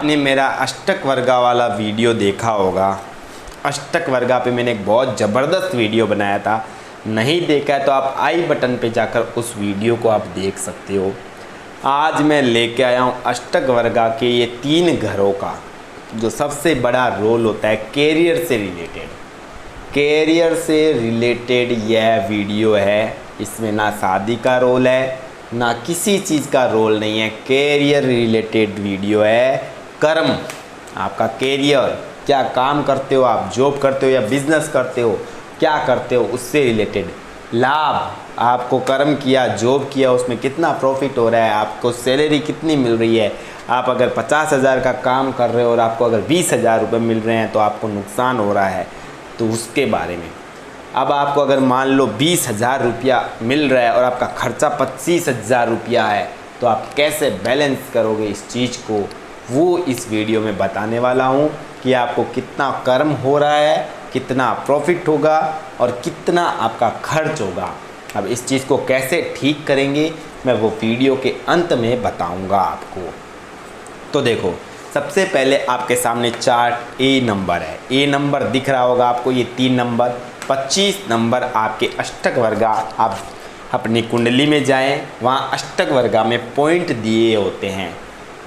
आपने मेरा अष्टक वर्गा वाला वीडियो देखा होगा। अष्टक वर्गा पे मैंने एक बहुत ज़बरदस्त वीडियो बनाया था। नहीं देखा है तो आप आई बटन पे जाकर उस वीडियो को आप देख सकते हो। आज मैं लेके आया हूँ अष्टक वर्गा के ये 3 घरों का जो सबसे बड़ा रोल होता है कैरियर से रिलेटेड। कैरियर से रिलेटेड यह वीडियो है। इसमें ना शादी का रोल है ना किसी चीज़ का रोल नहीं है। कैरियर रिलेटेड वीडियो है। कर्म, आपका कैरियर, क्या काम करते हो आप, जॉब करते हो या बिजनेस करते हो, क्या करते हो, उससे रिलेटेड। लाभ, आपको कर्म किया, जॉब किया, उसमें कितना प्रॉफिट हो रहा है, आपको सैलरी कितनी मिल रही है। आप अगर 50,000 का काम कर रहे हो और आपको अगर 20,000 रुपये मिल रहे हैं तो आपको नुकसान हो रहा है, तो उसके बारे में। अब आपको अगर मान लो 20,000 रुपया मिल रहा है और आपका खर्चा 25,000 रुपया है, तो आप कैसे बैलेंस करोगे इस चीज़ को, वो इस वीडियो में बताने वाला हूँ कि आपको कितना कर्म हो रहा है, कितना प्रॉफिट होगा और कितना आपका खर्च होगा। अब इस चीज़ को कैसे ठीक करेंगे मैं वो वीडियो के अंत में बताऊँगा आपको। तो देखो, सबसे पहले आपके सामने चार्ट ए नंबर है। ए नंबर दिख रहा होगा आपको, ये 3 नंबर, 25 नंबर आपके अष्टक वर्गा। आप अपनी कुंडली में जाएं, वहाँ अष्टक वर्गा में पॉइंट दिए होते हैं।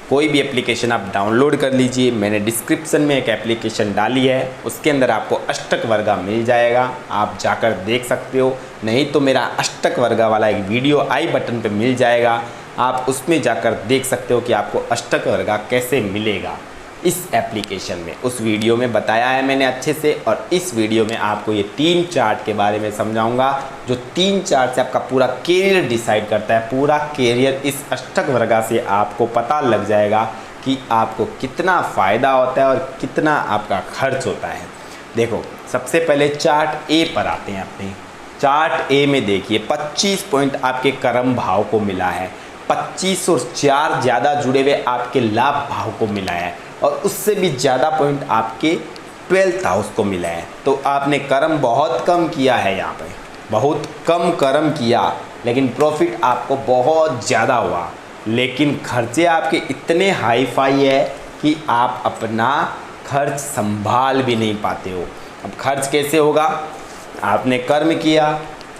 कोई भी एप्लीकेशन आप डाउनलोड कर लीजिए, मैंने डिस्क्रिप्शन में एक एप्लीकेशन डाली है, उसके अंदर आपको अष्टक वर्गा मिल जाएगा, आप जाकर देख सकते हो। नहीं तो मेरा अष्टक वर्गा वाला एक वीडियो आई बटन पे मिल जाएगा, आप उसमें जाकर देख सकते हो कि आपको अष्टक वर्गा कैसे मिलेगा। इस एप्लीकेशन में उस वीडियो में बताया है मैंने अच्छे से, और इस वीडियो में आपको ये 3 चार्ट के बारे में समझाऊंगा जो 3 चार्ट से आपका पूरा कैरियर डिसाइड करता है। पूरा कैरियर इस अष्टक वर्गा से आपको पता लग जाएगा कि आपको कितना फ़ायदा होता है और कितना आपका खर्च होता है। देखो, सबसे पहले चार्ट ए पर आते हैं अपने। चार्ट ए में देखिए 25 पॉइंट आपके कर्म भाव को मिला है, 25 और 4 ज़्यादा जुड़े हुए आपके लाभ भाव को मिला है, और उससे भी ज़्यादा पॉइंट आपके 12th हाउस को मिला है। तो आपने कर्म बहुत कम किया है, यहाँ पे बहुत कम कर्म किया, लेकिन प्रॉफिट आपको बहुत ज़्यादा हुआ। लेकिन खर्चे आपके इतने हाई फाई है कि आप अपना खर्च संभाल भी नहीं पाते हो। अब खर्च कैसे होगा? आपने कर्म किया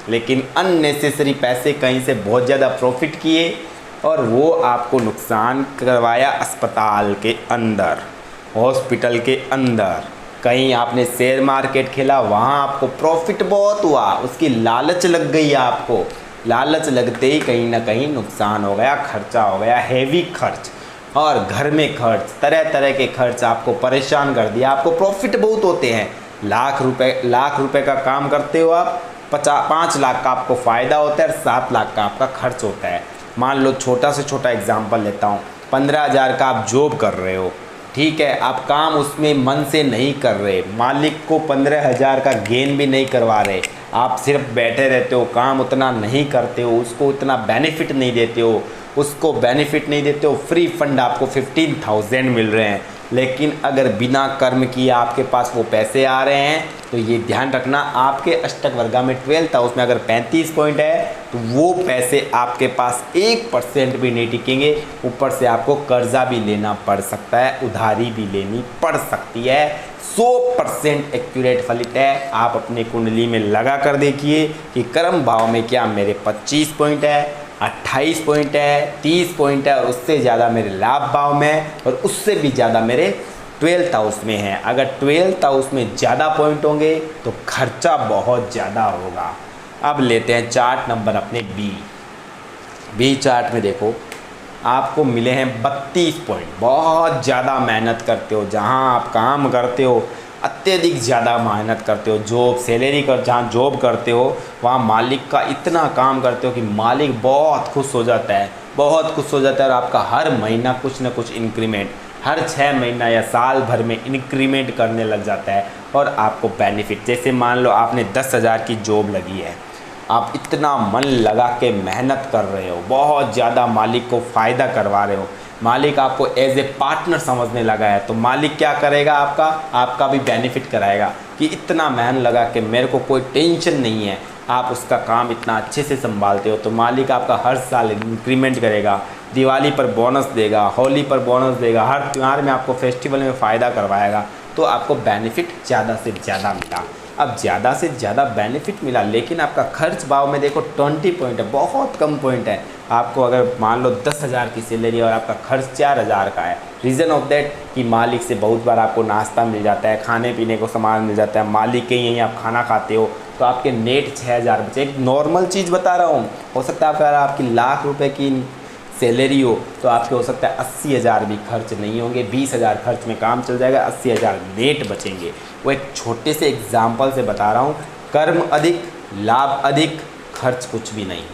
लेकिन अननेसेसरी पैसे कहीं से बहुत ज़्यादा प्रॉफिट किए और वो आपको नुकसान करवाया अस्पताल के अंदर, हॉस्पिटल के अंदर। कहीं आपने शेयर मार्केट खेला, वहाँ आपको प्रॉफिट बहुत हुआ, उसकी लालच लग गई आपको। लालच लगते ही कहीं ना कहीं नुकसान हो गया, खर्चा हो गया, हेवी खर्च। और घर में खर्च, तरह तरह के खर्च आपको परेशान कर दिया। आपको प्रॉफिट बहुत होते हैं, लाख रुपए का काम करते हो आप, 5 लाख का आपको फ़ायदा होता है और 7 लाख का आपका खर्च होता है। मान लो छोटा से छोटा एग्जांपल लेता हूँ, 15,000 का आप जॉब कर रहे हो, ठीक है, आप काम उसमें मन से नहीं कर रहे, मालिक को 15,000 का गेन भी नहीं करवा रहे, आप सिर्फ बैठे रहते हो, काम उतना नहीं करते हो, उसको उतना बेनिफिट नहीं देते हो, फ्री फंड आपको 15,000 मिल रहे हैं। लेकिन अगर बिना कर्म किए आपके पास वो पैसे आ रहे हैं, तो ये ध्यान रखना, आपके अष्टक वर्गा में 12th हाउस में अगर 35 पॉइंट है तो वो पैसे आपके पास 1% भी नहीं टिकेंगे। ऊपर से आपको कर्जा भी लेना पड़ सकता है, उधारी भी लेनी पड़ सकती है। 100% एक्यूरेट फलित है। आप अपनी कुंडली में लगा कर देखिए कि कर्म भाव में क्या मेरे 25 पॉइंट है, 28 पॉइंट है, 30 पॉइंट है, और उससे ज़्यादा मेरे लाभ भाव में, और उससे भी ज़्यादा मेरे 12th हाउस में है। अगर 12th हाउस में ज़्यादा पॉइंट होंगे तो खर्चा बहुत ज़्यादा होगा। अब लेते हैं चार्ट नंबर अपने बी चार्ट में। देखो, आपको मिले हैं 32 पॉइंट। बहुत ज़्यादा मेहनत करते हो, जहाँ आप काम करते हो अत्यधिक ज़्यादा मेहनत करते हो। जहाँ जॉब करते हो वहाँ मालिक का इतना काम करते हो कि मालिक बहुत खुश हो जाता है, और आपका हर महीना कुछ ना कुछ इंक्रीमेंट, हर 6 महीना या साल भर में इंक्रीमेंट करने लग जाता है, और आपको बेनिफिट। जैसे मान लो आपने 10,000 की जॉब लगी है, आप इतना मन लगा के मेहनत कर रहे हो, बहुत ज़्यादा मालिक को फ़ायदा करवा रहे हो, मालिक आपको एज ए पार्टनर समझने लगा है, तो मालिक क्या करेगा? आपका भी बेनिफिट कराएगा कि इतना मेहनत लगा के मेरे को कोई टेंशन नहीं है, आप उसका काम इतना अच्छे से संभालते हो तो मालिक आपका हर साल इंक्रीमेंट करेगा, दिवाली पर बोनस देगा, होली पर बोनस देगा, हर त्यौहार में आपको फेस्टिवल में फ़ायदा करवाएगा, तो आपको बेनिफिट ज़्यादा से ज़्यादा मिला। अब ज़्यादा से ज़्यादा बेनिफिट मिला लेकिन आपका खर्च भाव में देखो 20 पॉइंट है, बहुत कम पॉइंट है। आपको अगर मान लो 10,000 की सैलरी और आपका खर्च 4,000 का है, रीज़न ऑफ दैट कि मालिक से बहुत बार आपको नाश्ता मिल जाता है, खाने पीने को सामान मिल जाता है, मालिक के यहीं आप खाना खाते हो, तो आपके नेट 6,000 बचे। एक नॉर्मल चीज़ बता रहा हूँ, हो सकता है अगर आपकी लाख रुपए की सैलरी हो तो आपके हो सकता है 80,000 भी खर्च नहीं होंगे, 20,000 खर्च में काम चल जाएगा, 80,000 नेट बचेंगे। वो एक छोटे से एग्जाम्पल से बता रहा हूँ। कर्म अधिक, लाभ अधिक, खर्च कुछ भी नहीं।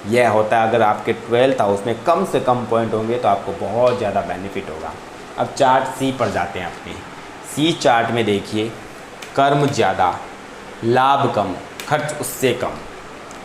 यह होता है अगर आपके 12th हाउस में कम से कम पॉइंट होंगे तो आपको बहुत ज़्यादा बेनिफिट होगा। अब चार्ट सी पर जाते हैं अपने। सी चार्ट में देखिए, कर्म ज़्यादा, लाभ कम, खर्च उससे कम।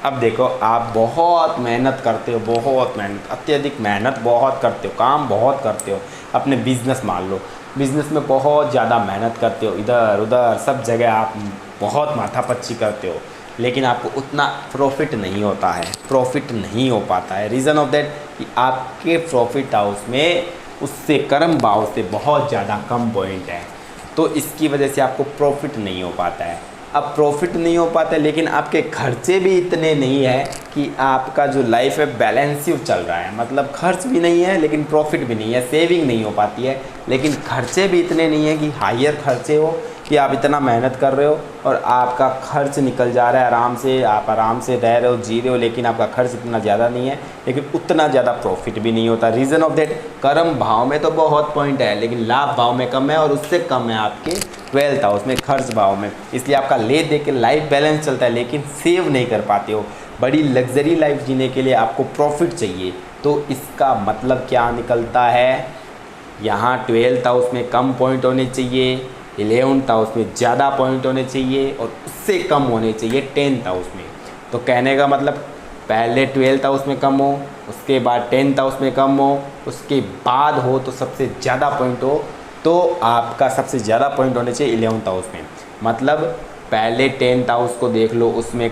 अब देखो आप बहुत मेहनत करते हो, बहुत मेहनत, अत्यधिक मेहनत बहुत करते हो, काम बहुत करते हो। अपने बिज़नेस मान लो, बिज़नेस में बहुत ज़्यादा मेहनत करते हो, इधर उधर सब जगह आप बहुत माथापच्ची करते हो, लेकिन आपको उतना प्रॉफिट नहीं होता है, प्रॉफिट नहीं हो पाता है। रीज़न ऑफ दैट कि आपके प्रॉफिट हाउस में उससे कर्म भाव से बहुत ज़्यादा कम पॉइंट है, तो इसकी वजह से आपको प्रॉफिट नहीं हो पाता है। अब प्रॉफिट नहीं हो पाता है लेकिन आपके खर्चे भी इतने नहीं है कि आपका जो लाइफ है बैलेंसिव चल रहा है, मतलब खर्च भी नहीं है लेकिन प्रॉफिट भी नहीं है, सेविंग नहीं हो पाती है, लेकिन खर्चे भी इतने नहीं है कि हायर खर्चे हो कि आप इतना मेहनत कर रहे हो और आपका खर्च निकल जा रहा है आराम से, आप आराम से रह रहे हो, जी रहे हो, लेकिन आपका खर्च इतना ज़्यादा नहीं है, लेकिन उतना ज़्यादा प्रॉफिट भी नहीं होता। रीज़न ऑफ दैट कर्म भाव में तो बहुत पॉइंट है लेकिन लाभ भाव में कम है और उससे कम है आपके 12th हाउस में खर्च भाव में। इसलिए आपका ले दे के लाइफ बैलेंस चलता है लेकिन सेव नहीं कर पाते हो। बड़ी लग्जरी लाइफ जीने के लिए आपको प्रॉफिट चाहिए, तो इसका मतलब क्या निकलता है, यहाँ 12th हाउस में कम पॉइंट होने चाहिए, 11th हाउस में ज़्यादा पॉइंट होने चाहिए और उससे कम होने चाहिए 10th हाउस में। तो कहने का मतलब पहले 12th हाउस में कम हो, उसके बाद 10th हाउस में कम हो, उसके बाद हो तो सबसे ज़्यादा पॉइंट हो, तो आपका सबसे ज़्यादा पॉइंट होने चाहिए 11th हाउस में। मतलब पहले 10th हाउस को देख लो, उसमें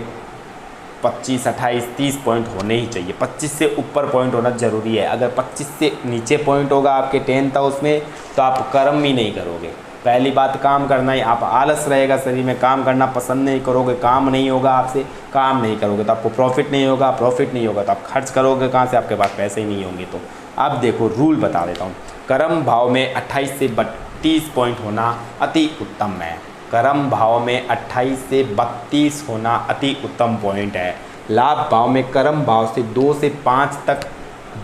25, 28, 30 पॉइंट होने ही चाहिए, 25 से ऊपर पॉइंट होना ज़रूरी है। अगर 25 से नीचे पॉइंट होगा आपके 10th हाउस में तो आप कर्म ही नहीं करोगे। पहली बात काम करना ही, आप आलस रहेगा शरीर में, काम करना पसंद नहीं करोगे, काम नहीं होगा आपसे, काम नहीं करोगे तो आपको प्रॉफिट नहीं होगा, प्रॉफिट नहीं होगा तो आप खर्च करोगे कहाँ से, आपके पास पैसे ही नहीं होंगे। तो अब देखो रूल बता देता हूँ। कर्म भाव में 28 से 32 पॉइंट होना अति उत्तम है। कर्म भाव में 28 से 32 होना अति उत्तम पॉइंट है। लाभ भाव में कर्म भाव से 2 से 5 तक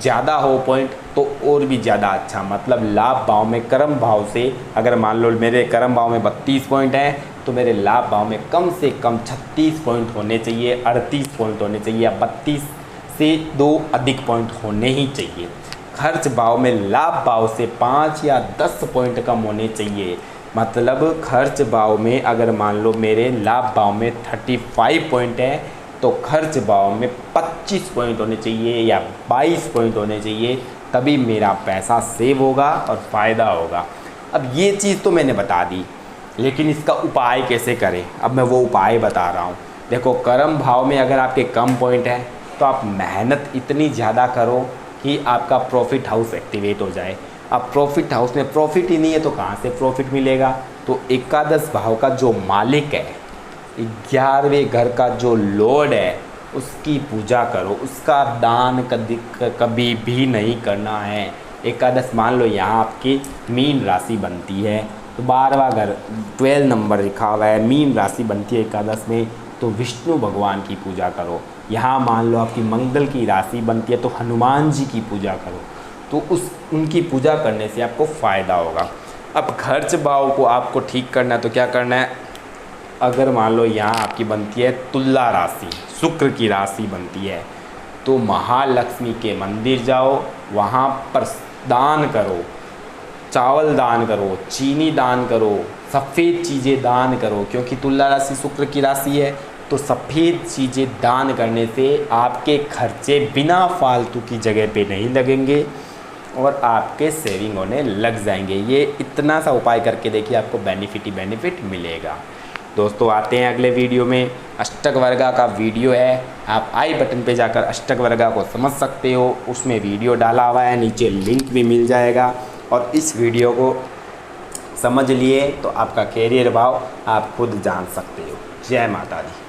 ज़्यादा हो पॉइंट तो और भी ज़्यादा अच्छा। मतलब लाभ भाव में कर्म भाव से अगर मान लो मेरे कर्म भाव में 32 पॉइंट हैं तो मेरे लाभ भाव में कम से कम 36 पॉइंट होने चाहिए, 38 पॉइंट होने चाहिए, या 32 से 2 अधिक पॉइंट होने ही चाहिए। खर्च भाव में लाभ भाव से 5 या 10 पॉइंट कम होने चाहिए। मतलब खर्च भाव में अगर मान लो मेरे लाभ भाव में 35 पॉइंट है तो खर्च भाव में 25 पॉइंट होने चाहिए या 22 पॉइंट होने चाहिए, तभी मेरा पैसा सेव होगा और फ़ायदा होगा। अब ये चीज़ तो मैंने बता दी, लेकिन इसका उपाय कैसे करें, अब मैं वो उपाय बता रहा हूँ। देखो कर्म भाव में अगर आपके कम पॉइंट है तो आप मेहनत इतनी ज़्यादा करो कि आपका प्रॉफिट हाउस एक्टिवेट हो जाए। अब प्रॉफिट हाउस में प्रॉफिट ही नहीं है तो कहाँ से प्रॉफिट मिलेगा। तो एकादश भाव का जो मालिक है, 11वें घर का जो लॉर्ड है, उसकी पूजा करो, उसका दान कभी भी नहीं करना है। एकादश मान लो यहाँ आपकी मीन राशि बनती है तो 12वां घर 12 नंबर लिखा हुआ है, मीन राशि बनती है एकादश में, तो विष्णु भगवान की पूजा करो। यहाँ मान लो आपकी मंगल की राशि बनती है तो हनुमान जी की पूजा करो, तो उनकी पूजा करने से आपको फ़ायदा होगा। अब खर्च भाव को आपको ठीक करना है तो क्या करना है, अगर मान लो यहाँ आपकी बनती है तुला राशि, शुक्र की राशि बनती है, तो महालक्ष्मी के मंदिर जाओ, वहाँ पर दान करो, चावल दान करो, चीनी दान करो, सफ़ेद चीज़ें दान करो, क्योंकि तुला राशि शुक्र की राशि है। तो सफ़ेद चीज़ें दान करने से आपके खर्चे बिना फालतू की जगह पे नहीं लगेंगे और आपके सेविंग होने लग जाएंगे। ये इतना सा उपाय करके देखिए, आपको बेनिफिट ही बेनिफिट मिलेगा। दोस्तों आते हैं अगले वीडियो में। अष्टक वर्गा का वीडियो है, आप आई बटन पे जाकर अष्टक वर्गा को समझ सकते हो, उसमें वीडियो डाला हुआ है, नीचे लिंक भी मिल जाएगा। और इस वीडियो को समझ लिए तो आपका कैरियर भाव आप खुद जान सकते हो। जय माता दी।